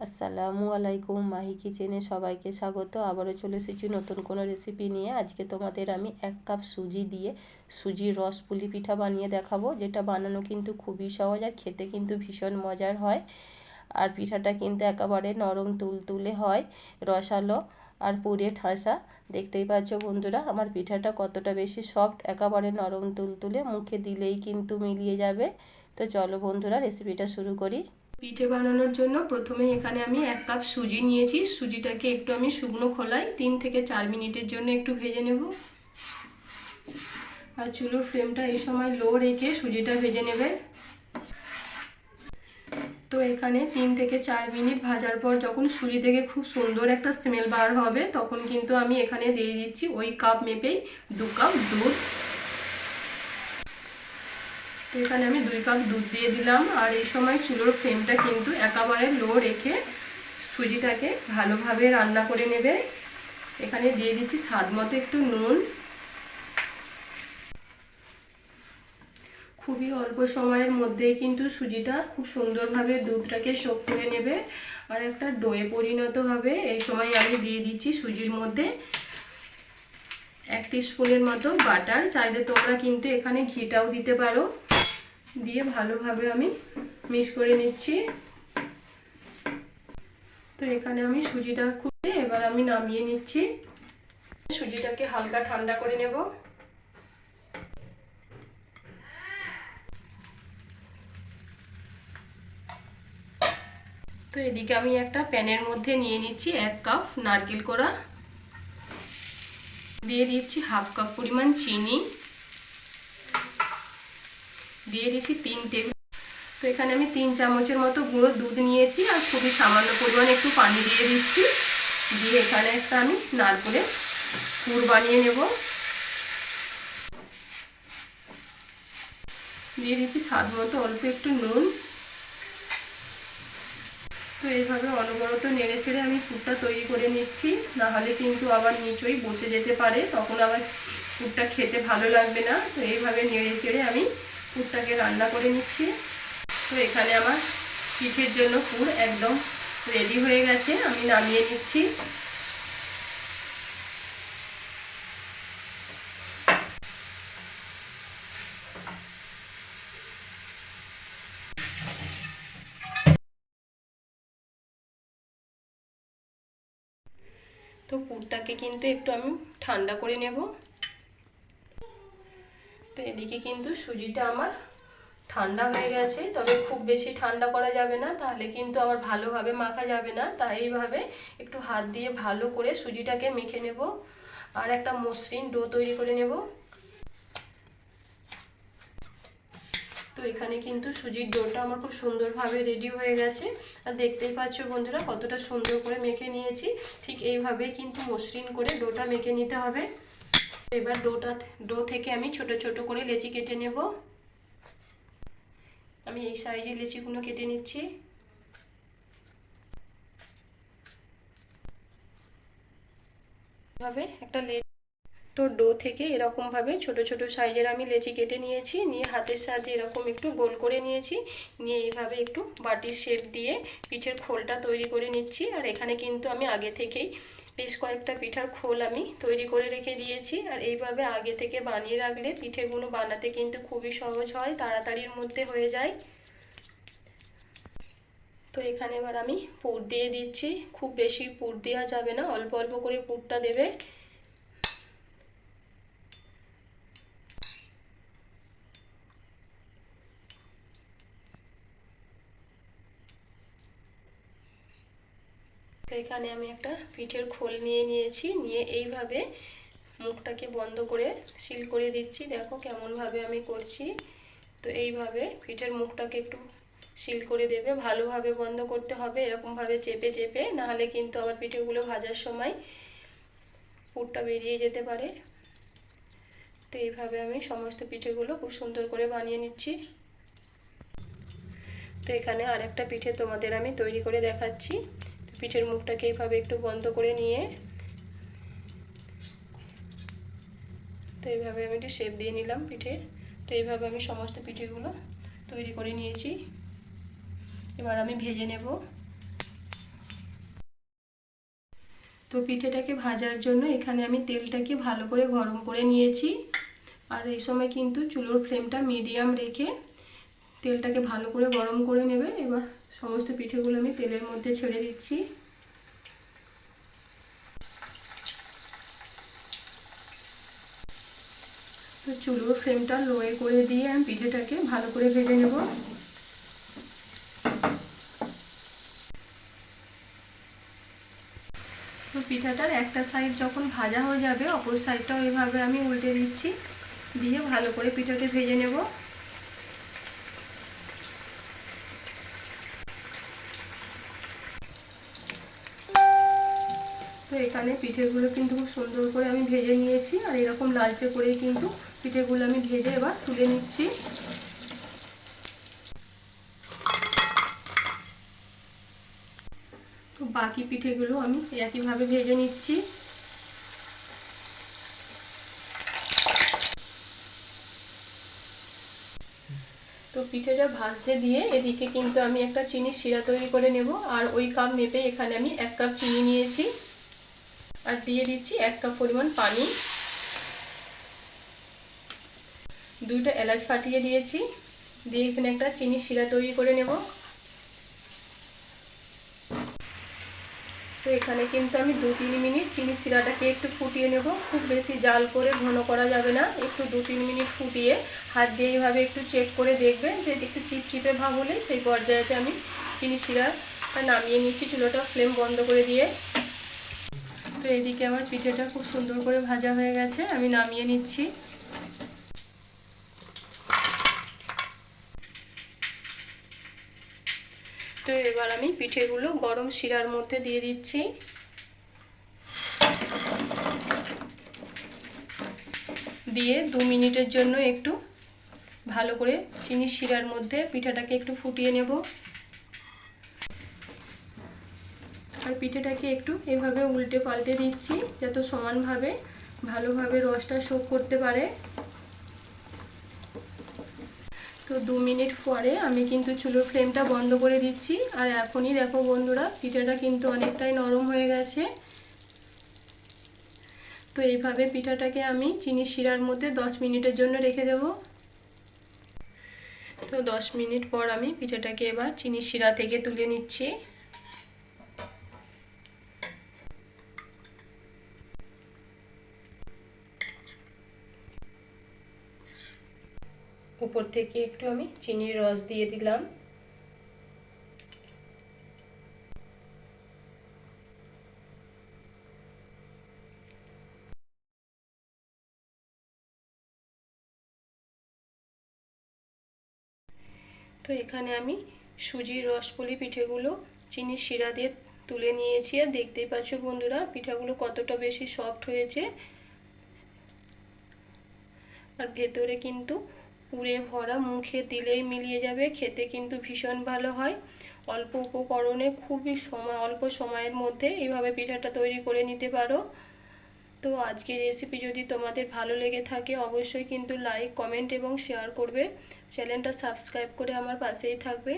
আসসালামু আলাইকুম, মাহি কিচেনে সবাইকে স্বাগত। আবারও চলে এসেছি নতুন কোনো রেসিপি নিয়ে। আজকে তোমাদের আমি 1 কাপ সুজি দিয়ে সুজির রস পুলি পিঠা বানিয়ে দেখাবো, যেটা বানানো কিন্তু খুবই সহজ আর খেতে কিন্তু ভীষণ মজার হয়। আর পিঠাটা কিন্তু একেবারে নরম তুলতুলে হয়, রসালো আর পুরে ঠাসা। দেখতেই পাচ্ছ বন্ধুরা আমার পিঠাটা কতটা বেশি সফট, একেবারে নরম তুলতুলে, মুখে দিলেই কিন্তু মিলিয়ে যাবে। তো চলো বন্ধুরা রেসিপিটা শুরু করি। পিঠে বানানোর জন্য প্রথমে এখানে আমি 1 কাপ সুজি নিয়েছি। সুজিটাকে একটু আমি শুকনো খোলায় 3 থেকে 4 মিনিটের জন্য একটু ভেজে নেব। আর চুলোর ফ্লেমটা এই সময় লো রেখে সুজিটা ভেজে নেবে। তো এখানে 3 থেকে 4 মিনিট ভাজার পর যখন সুজি থেকে খুব সুন্দর একটা স্মেল বার হবে, তখন কিন্তু আমি এখানে দিয়ে দিচ্ছি ওই কাপ মেপেই 2 কাপ দুধ। তো এখানে আমি 2 কাপ দুধ দিয়ে দিলাম। আর এই সময় চুলোর ফ্লেমটা কিন্তু একেবারে লো রেখে সুজিটাকে ভালোভাবে রান্না করে নেবে। এখানে দিয়ে দিচ্ছি স্বাদ মতো একটু নুন। খুবই অল্প সময়ের মধ্যেই কিন্তু সুজিটা খুব সুন্দরভাবে দুধটাকে সোক করে নেবে আর একটা ডোয়ে পরিণত হবে। এই সময় আমি দিয়ে দিচ্ছি সুজির মধ্যে 1 টিস্পুনের মতো বাটার। চাইলে তোমরা কিন্তু এখানে ঘিটাও দিতে পারো। দিয়ে ভালোভাবে আমি মিক্স করে নিচ্ছি। তো এখানে আমি সুজিটা খুলে এবার আমি নামিয়ে নিচ্ছি। সুজিটাকে হালকা ঠান্ডা করে নেব। তো এদিকে আমি একটা প্যানের মধ্যে নিয়ে নিচ্ছি 1 কাপ নারকেল কোড়া, দিয়ে দিচ্ছি 1/2 কাপ পরিমাণ চিনি, দিয়ে দিচ্ছি 3 টেবিল। তো এখানে আমি 3 চামচের মতো গুঁড়ো দুধ নিয়েছি আর খুবই সামান্য পরিমাণে একটু পানি দিয়ে দিচ্ছি। দিয়ে এখানে একটা আমি নারকেলের পুর বানিয়ে নেব। দিয়ে দিচ্ছি স্বাদ মতো অল্প একটু নুন। তো এইভাবে অনবরত নেড়ে চেড়ে আমি পুরটা তৈরি করে নিচ্ছি, না হলে কিন্তু আবার নিচই বসে যেতে পারে, তখন আবার পুরটা খেতে ভালো লাগবে না। তো এইভাবে নেড়ে চেড়ে আমি পুরটাকে রান্না করে নিচ্ছি। তো এখানে আমার পিঠের জন্য পুর একদম রেডি হয়ে গেছে, আমি নামিয়ে নিচ্ছি। তো পুরটাকে কিন্তু একটু আমি ঠান্ডা করে নেব। তো এদিকে কিন্তু সুজিটা আমার ঠান্ডা হয়ে গেছে, তবে খুব বেশি ঠান্ডা করা যাবে না, তাহলে কিন্তু আবার ভালোভাবে মাখা যাবে না। তাই এইভাবে একটু হাত দিয়ে ভালো করে সুজিটাকে মেখে নেব আর একটা মসৃণ ডো তৈরি করে নেব। তো এখানে কিন্তু সুজির ডোটা আমার খুব সুন্দরভাবে রেডি হয়ে গেছে। আর দেখতেই পাচ্ছ বন্ধুরা কতটা সুন্দর করে মেখে নিয়েছি। ঠিক এইভাবেই কিন্তু মসৃণ করে ডোটা মেখে নিতে হবে। এবার ডো থেকে আমি ছোট ছোট করে লেচি কেটে নেব। আমি এই সাইজে লেচিগুলো কেটে নিচ্ছি। ভাবে একটা তো ডো থেকে এরকম ভাবে ছোট ছোট সাইজের আমি লেচি কেটে নিয়েছি, নিয়ে হাতের সাহায্যে এরকম একটু গোল করে নিয়েছি, নিয়ে এইভাবে একটু বাটির শেপ দিয়ে পিঠের খোলটা তৈরি করে নিচ্ছি। আর এখানে কিন্তু আমি আগে থেকেই বেশ কয়েকটা পিঠার খোল আমি তৈরি করে রেখে দিয়েছি। আর এইভাবে আগে থেকে বানিয়ে রাখলে পিঠেগুলো বানাতে কিন্তু খুবই সহজ হয়, তাড়াতাড়ির মধ্যে হয়ে যায়। তো এখানে এবার আমি পুর দিয়ে দিচ্ছি। খুব বেশি পুর দেওয়া যাবে না, অল্প অল্প করে পুরটা দেবে। তো এখানে আমি একটা পিঠের খোল নিয়ে নিয়েছি, নিয়ে এইভাবে মুখটাকে বন্ধ করে সিল করে দিচ্ছি। দেখো কেমনভাবে আমি করছি। তো এইভাবে পিঠের মুখটাকে একটু সিল করে দেবে, ভালোভাবে বন্ধ করতে হবে, এরকমভাবে চেপে চেপে, নাহলে কিন্তু আবার পিঠেগুলো ভাজার সময় পুরটা বেরিয়ে যেতে পারে। তো এইভাবে আমি সমস্ত পিঠেগুলো খুব সুন্দর করে বানিয়ে নিচ্ছি। তো এখানে আরেকটা পিঠে তোমাদের আমি তৈরি করে দেখাচ্ছি। পিঠের মুখটাকে এইভাবে একটু বন্ধ করে নিয়ে, তো এইভাবে আমি একটু শেপ দিয়ে নিলাম পিঠের। তো এইভাবে আমি সমস্ত পিঠেগুলো তৈরি করে নিয়েছি। এবার আমি ভেজে নেব। তো পিঠেটাকে ভাজার জন্য এখানে আমি তেলটাকে ভালো করে গরম করে নিয়েছি। আর এই সময় কিন্তু চুলোর ফ্লেমটা মিডিয়াম রেখে তেলটাকে ভালো করে গরম করে নেবে। এবার সমস্ত পিঠেগুলো আমি তেলের মধ্যে ছেড়ে দিচ্ছি। তো চুলোর ফ্লেমটা লোয়ে করে দিয়ে আমি পিঠেটাকে ভালো করে ভেজে নেব। তো পিঠাটার একটা সাইড যখন ভাজা হয়ে যাবে অপর সাইডটাও এইভাবে আমি উল্টে দিচ্ছি, দিয়ে ভালো করে পিঠাটা ভেজে নেব। তো এখানে পিঠেগুলো কিন্তু খুব সুন্দর করে আমি ভেজে নিয়েছি, আর এরকম লালচে করেই কিন্তু পিঠেগুলো আমি ভেজে এবার তুলে নিচ্ছি। তো বাকি পিঠেগুলো আমি একইভাবে ভেজে নিচ্ছি। তো পিঠেটা ভাজতে দিয়ে এদিকে কিন্তু আমি একটা চিনির শিরা তৈরি করে নেব। আর ওই কাপ মেপে এখানে আমি 1 কাপ চিনি নিয়েছি, আর দিয়ে দিচ্ছি 1 কাপ পরিমাণ পানি। 2টা এলাচ ফাটিয়ে দিয়েছি, দিয়ে এখানে একটা চিনির শিরা তৈরি করে নেব। তো এখানে কিন্তু আমি 2-3 মিনিট চিনির শিরাটাকে একটু ফুটিয়ে নেব। খুব বেশি জাল করে ঘন করা যাবে না, একটু 2-3 মিনিট ফুটিয়ে হাত দিয়ে এইভাবে একটু চেক করে দেখবেন যে একটু চিপচিপে ভাব হলে সেই পর্যায়েতে আমি চিনির শিরাটা নামিয়ে নিচ্ছি চুলোটা ফ্লেম বন্ধ করে দিয়ে। তো এদিকে আমার পিঠেটা খুব সুন্দর করে ভাজা হয়ে গেছে, আমি নামিয়ে নিচ্ছি। তো এবার আমি পিঠেগুলো গরম শিরার মধ্যে দিয়ে দিচ্ছি। দিয়ে 2 মিনিটের জন্য একটু ভালো করে চিনির শিরার মধ্যে পিঠাটাকে একটু ফুটিয়ে নেব। আর পিঠেটাকে একটু এভাবে উল্টে পাল্টে দিচ্ছি যাতে সমানভাবে ভালোভাবে রসটা শোক করতে পারে। তো 2 মিনিট পরে আমি কিন্তু চুলোর ফ্লেমটা বন্ধ করে দিচ্ছি। আর এখনই দেখো বন্ধুরা, পিঠাটা কিন্তু অনেকটাই নরম হয়ে গেছে। তো এইভাবে পিঠাটাকে আমি চিনির শিরার মধ্যে 10 মিনিটের জন্য রেখে দেব। তো 10 মিনিট পর আমি পিঠাটাকে এবার চিনির শিরা থেকে তুলে নিচ্ছি। উপর থেকে একটু আমি চিনির রস দিয়ে দিলাম। তো এখানে আমি সুজির রসপুলি পিঠেগুলো চিনির শিরা দিয়ে তুলে নিয়েছি, আর দেখতেই পাচ্ছ বন্ধুরা পিঠাগুলো কতটা বেশি সফট হয়েছে। আর ভেতরে কিন্তু পুরে ভরা, মুখে দিলেই মিলিয়ে যাবে, খেতে কিন্তু ভীষণ ভালো হয়। অল্প উপকরণে খুবই অল্প সময়ের মধ্যে এইভাবে পিঠাটা তৈরি করে নিতে পারো। তো আজকের রেসিপি যদি তোমাদের ভালো লেগে থাকে অবশ্যই কিন্তু লাইক, কমেন্ট এবং শেয়ার করবে। চ্যানেলটা সাবস্ক্রাইব করে আমার পাশেই থাকবে।